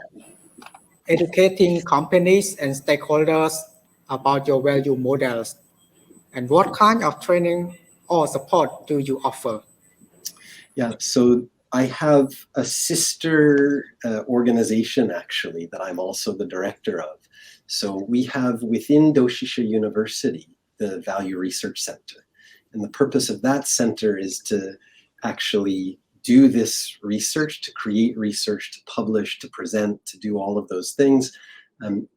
educating companies and stakeholders about your value models? And what kind of training or support do you offer? Yeah, so I have a sister organization, actually, that I'm also the director of. So we have within Doshisha University, the Value Research Center. And the purpose of that center is to actually do this research, to create research, to publish, to present, to do all of those things.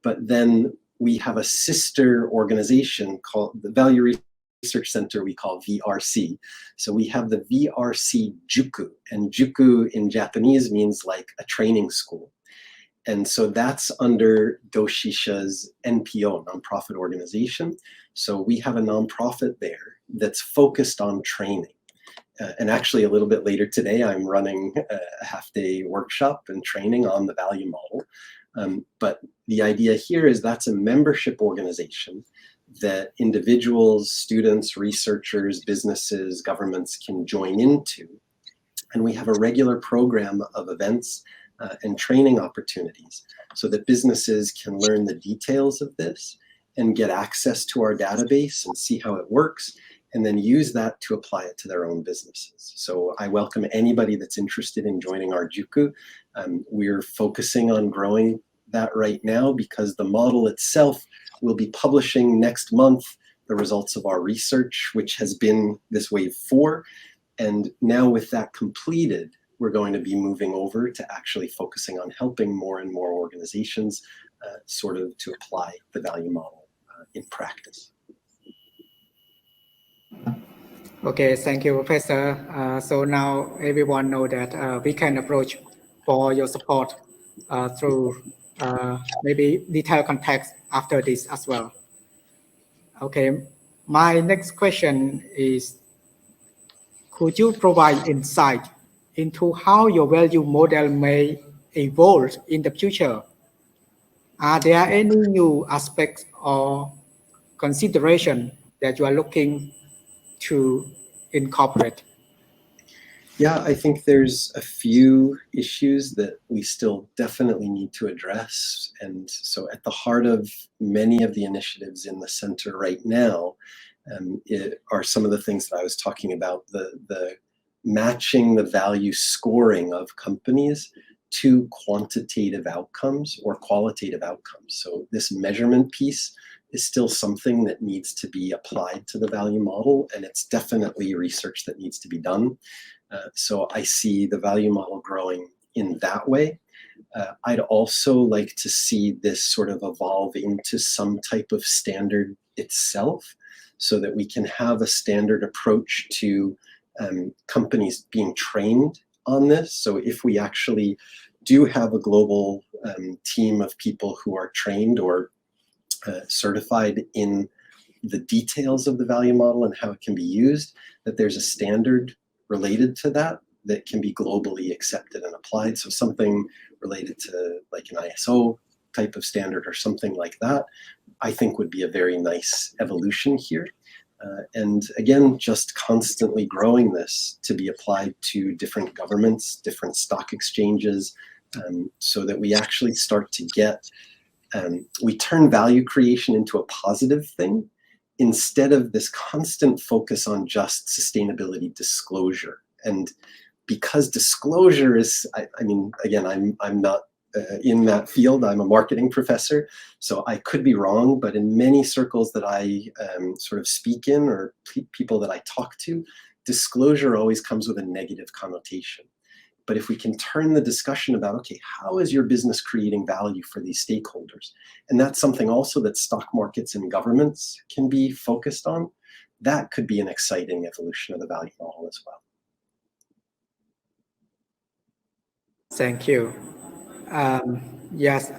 But then we have a sister organization called the Value Research Center we call VRC. So we have the VRC Juku, and Juku in Japanese means like a training school. And so that's under Doshisha's NPO, nonprofit organization. So we have a nonprofit there that's focused on training. And actually a little bit later today, I'm running a half-day workshop and training on the value model. But the idea here is that's a membership organization that individuals, students, researchers, businesses, governments can join into. And we have a regular program of events and training opportunities so that businesses can learn the details of this and get access to our database and see how it works, and then use that to apply it to their own businesses. So I welcome anybody that's interested in joining our Juku. We're focusing on growing that right now because the model itself will be publishing next month the results of our research, which has been this wave 4. And now with that completed, we're going to be moving over to actually focusing on helping more and more organizations sort of to apply the value model in practice. Okay, thank you, Professor. So now everyone know that we can approach for your support through maybe detailed context after this as well. Okay, my next question is, could you provide insight into how your value model may evolve in the future? Are there any new aspects or consideration that you are looking to incorporate? Yeah, I think there's a few issues that we still definitely need to address. And so at the heart of many of the initiatives in the center right now are some of the things that I was talking about, the matching the value scoring of companies to quantitative outcomes or qualitative outcomes. So this measurement piece is still something that needs to be applied to the value model, and it's definitely research that needs to be done. So I see the value model growing in that way. I'd also like to see this sort of evolve into some type of standard itself so that we can have a standard approach to companies being trained on this. So if we actually do have a global team of people who are trained or certified in the details of the value model and how it can be used, that there's a standard related to that that can be globally accepted and applied. So something related to like an ISO type of standard or something like that, I think would be a very nice evolution here. And again, just constantly growing this to be applied to different governments, different stock exchanges, so that we actually start to get, we turn value creation into a positive thing instead of this constant focus on just sustainability disclosure. And because disclosure is, I mean, again, I'm not in that field. I'm a marketing professor, so I could be wrong, but in many circles that I sort of speak in or people that I talk to, disclosure always comes with a negative connotation. But if we can turn the discussion about, okay, how is your business creating value for these stakeholders? And that's something also that stock markets and governments can be focused on. That could be an exciting evolution of the value model as well. Thank you. Yes,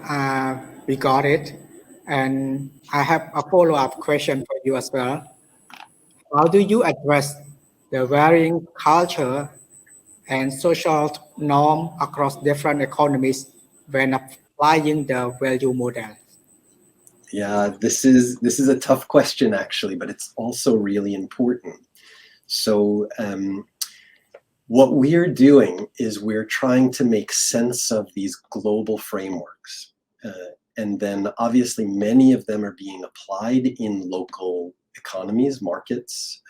we got it. And I have a follow-up question for you as well. How do you address the varying culture and social norm across different economies when applying the value model? Yeah, this is a tough question actually, but it's also really important. So what we're doing is we're trying to make sense of these global frameworks. And then obviously many of them are being applied in local economies, markets.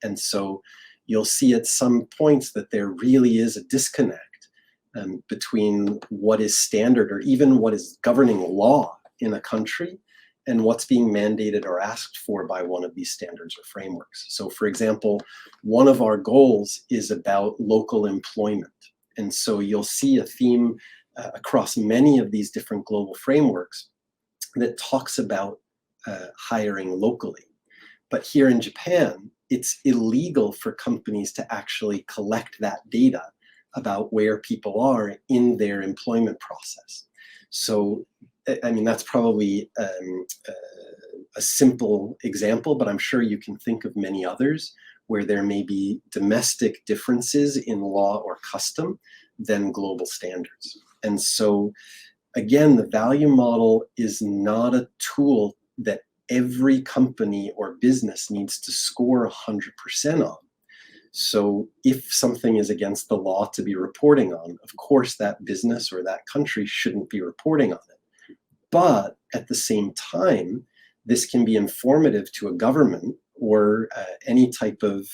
And so you'll see at some points that there really is a disconnect between what is standard or even what is governing law in a country and what's being mandated or asked for by one of these standards or frameworks. So for example, one of our goals is about local employment. And so you'll see a theme across many of these different global frameworks that talks about hiring locally. But here in Japan, it's illegal for companies to actually collect that data about where people are in their employment process. So, I mean, that's probably a simple example, but I'm sure you can think of many others where there may be domestic differences in law or custom than global standards. And so, again, the value model is not a tool that every company or business needs to score 100% on. So if something is against the law to be reporting on, of course that business or that country shouldn't be reporting on it. But at the same time, this can be informative to a government or any type of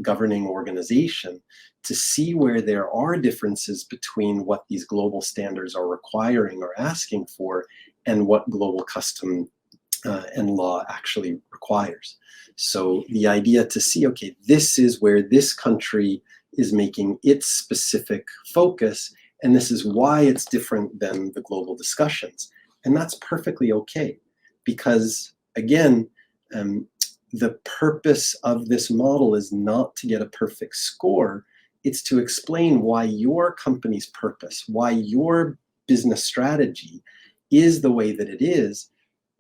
governing organization to see where there are differences between what these global standards are requiring or asking for and what global custom and law actually requires. So the idea to see, okay, this is where this country is making its specific focus, and this is why it's different than the global discussions. And that's perfectly okay, because again, the purpose of this model is not to get a perfect score. It's to explain why your company's purpose, why your business strategy is the way that it is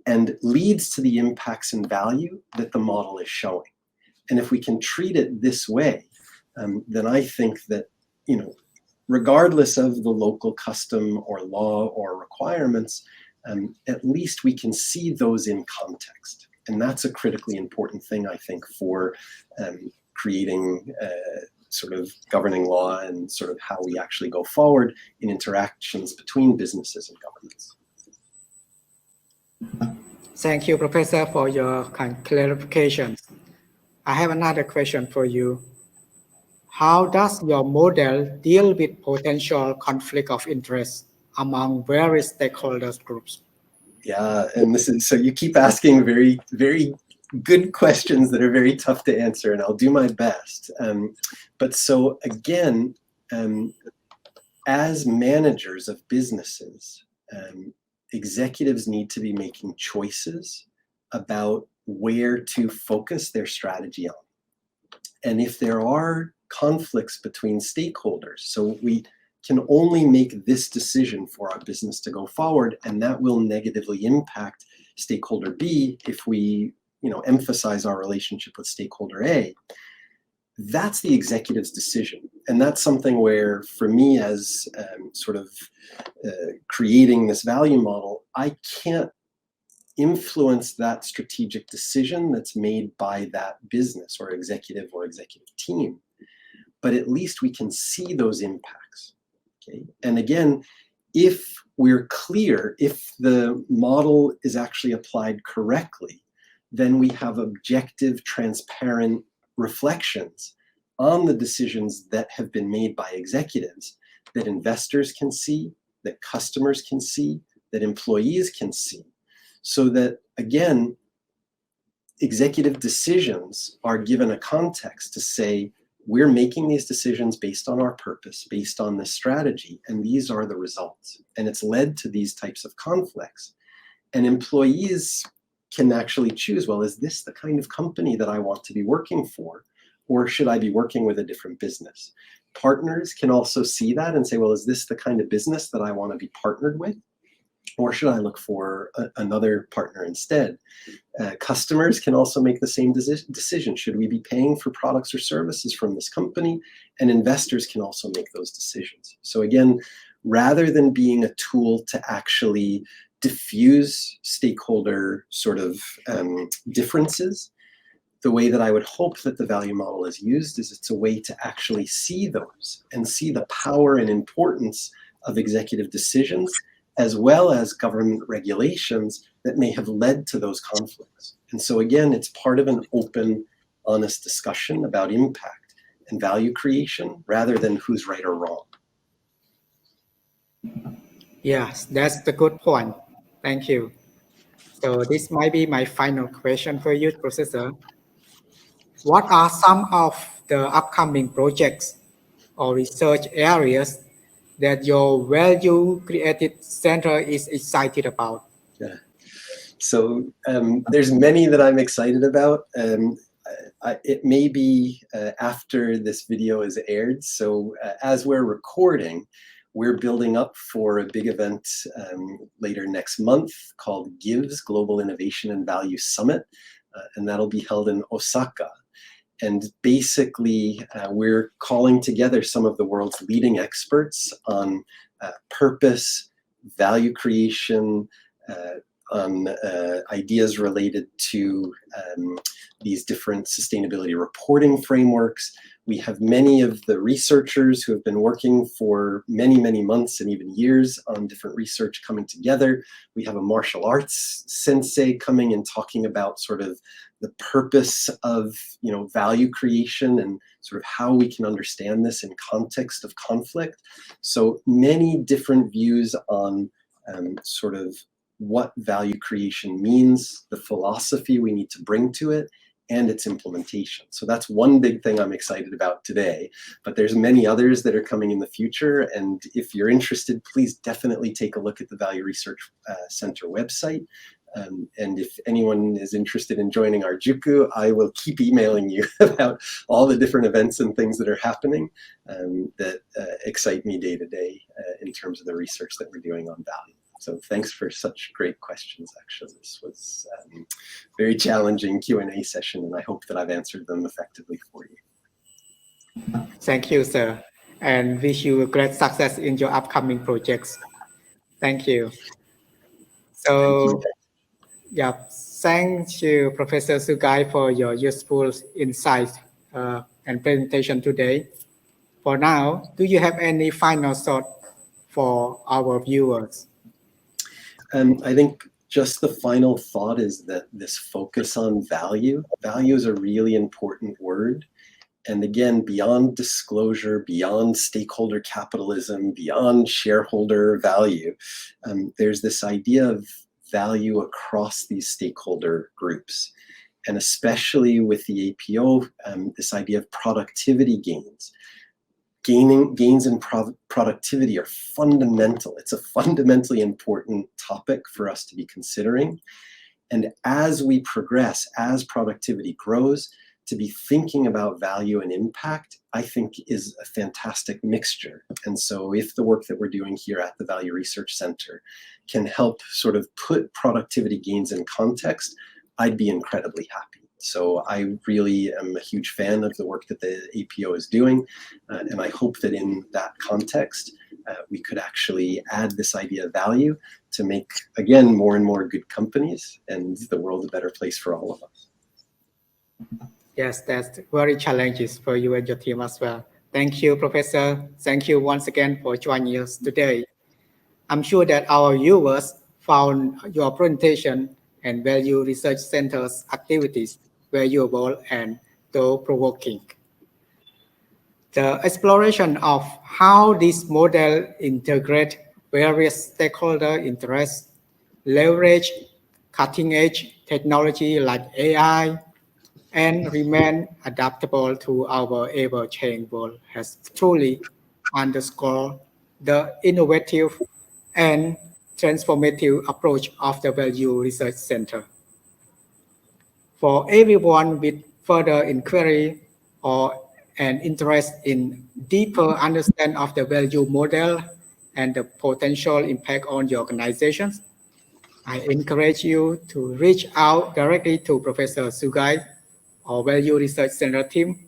and leads to the impacts and value that the model is showing. And if we can treat it this way, then I think that, you know, regardless of the local custom or law or requirements, at least we can see those in context. And that's a critically important thing, I think, for creating sort of governing law and sort of how we actually go forward in interactions between businesses and governments. Thank you, Professor, for your clarifications. I have another question for you. How does your model deal with potential conflict of interest among various stakeholders groups? Yeah, and this is, so you keep asking very, very good questions that are very tough to answer, and I'll do my best. But so again, as managers of businesses, executives need to be making choices about where to focus their strategy on. And if there are conflicts between stakeholders, so we can only make this decision for our business to go forward, and that will negatively impact stakeholder B if we, you know, emphasize our relationship with stakeholder A. That's the executive's decision. And that's something where, for me, as creating this value model, I can't influence that strategic decision that's made by that business or executive team. But at least we can see those impacts. Okay? And again, if we're clear, if the model is actually applied correctly, then we have objective, transparent reflections on the decisions that have been made by executives that investors can see, that customers can see, that employees can see. So that, again, executive decisions are given a context to say, we're making these decisions based on our purpose, based on this strategy, and these are the results. And it's led to these types of conflicts. And employees can actually choose, well, is this the kind of company that I want to be working for? Or should I be working with a different business? Partners can also see that and say, well, is this the kind of business that I want to be partnered with? Or should I look for another partner instead? Customers can also make the same decision. Should we be paying for products or services from this company? And investors can also make those decisions. So again, rather than being a tool to actually diffuse stakeholder sort of differences, the way that I would hope that the value model is used is it's a way to actually see those and see the power and importance of executive decisions, as well as government regulations that may have led to those conflicts. And so again, it's part of an open, honest discussion about impact and value creation rather than who's right or wrong. Yes, that's the good point. Thank you. So this might be my final question for you, Professor. What are some of the upcoming projects or research areas that your value created center is excited about? Yeah. So there's many that I'm excited about. It may be after this video is aired. So as we're recording, we're building up for a big event later next month called GIVES, Global Innovation and Value Summit, and that'll be held in Osaka. And basically, we're calling together some of the world's leading experts on purpose, value creation, on ideas related to these different sustainability reporting frameworks. We have many of the researchers who have been working for many, many months and even years on different research coming together. We have a martial arts sensei coming and talking about sort of the purpose of, value creation and sort of how we can understand this in context of conflict. So many different views on sort of what value creation means, the philosophy we need to bring to it, and its implementation. So that's one big thing I'm excited about today, but there's many others that are coming in the future. And if you're interested, please definitely take a look at the Value Research Center website. And if anyone is interested in joining our Juku, I will keep emailing you about all the different events and things that are happening that excite me day to day in terms of the research that we're doing on value. So thanks for such great questions, actually. This was a very challenging Q&A session, and I hope that I've answered them effectively for you. Thank you, sir, and wish you great success in your upcoming projects. Thank you. So, yeah, thank you, Professor Sugai, for your useful insights and presentation today. For now, do you have any final thought for our viewers? I think just the final thought is that this focus on value is a really important word. And again, beyond disclosure, beyond stakeholder capitalism, beyond shareholder value, there's this idea of value across these stakeholder groups. And especially with the APO, this idea of productivity gains. Gains in productivity are fundamental. It's a fundamentally important topic for us to be considering. And as we progress, as productivity grows, to be thinking about value and impact, I think is a fantastic mixture. And so if the work that we're doing here at the Value Research Center can help sort of put productivity gains in context, I'd be incredibly happy. So I really am a huge fan of the work that the APO is doing. And I hope that in that context, we could actually add this idea of value to make, again, more and more good companies and the world a better place for all of us. Yes, that's very challenging for you and your team as well. Thank you, Professor. Thank you once again for joining us today. I'm sure that our viewers found your presentation and Value Research Center's activities valuable and thought-provoking. The exploration of how this model integrates various stakeholder interests, leverage cutting-edge technology like AI and remain adaptable to our ever-changing world has truly underscored the innovative and transformative approach of the Value Research Center. For everyone with further inquiry or an interest in deeper understanding of the value model and the potential impact on your organizations, I encourage you to reach out directly to Professor Sugai or Value Research Center team.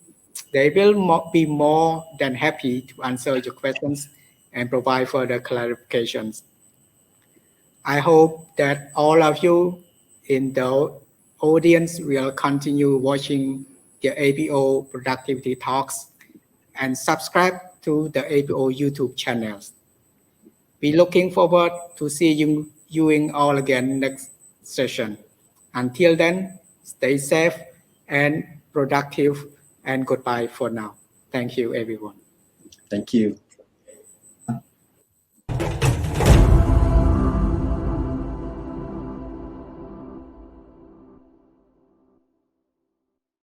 They will be more than happy to answer your questions and provide further clarifications. I hope that all of you in the audience will continue watching the APO Productivity Talks and subscribe to the APO YouTube channels. We're looking forward to seeing you all again next session. Until then, stay safe and productive, and goodbye for now. Thank you, everyone. Thank you.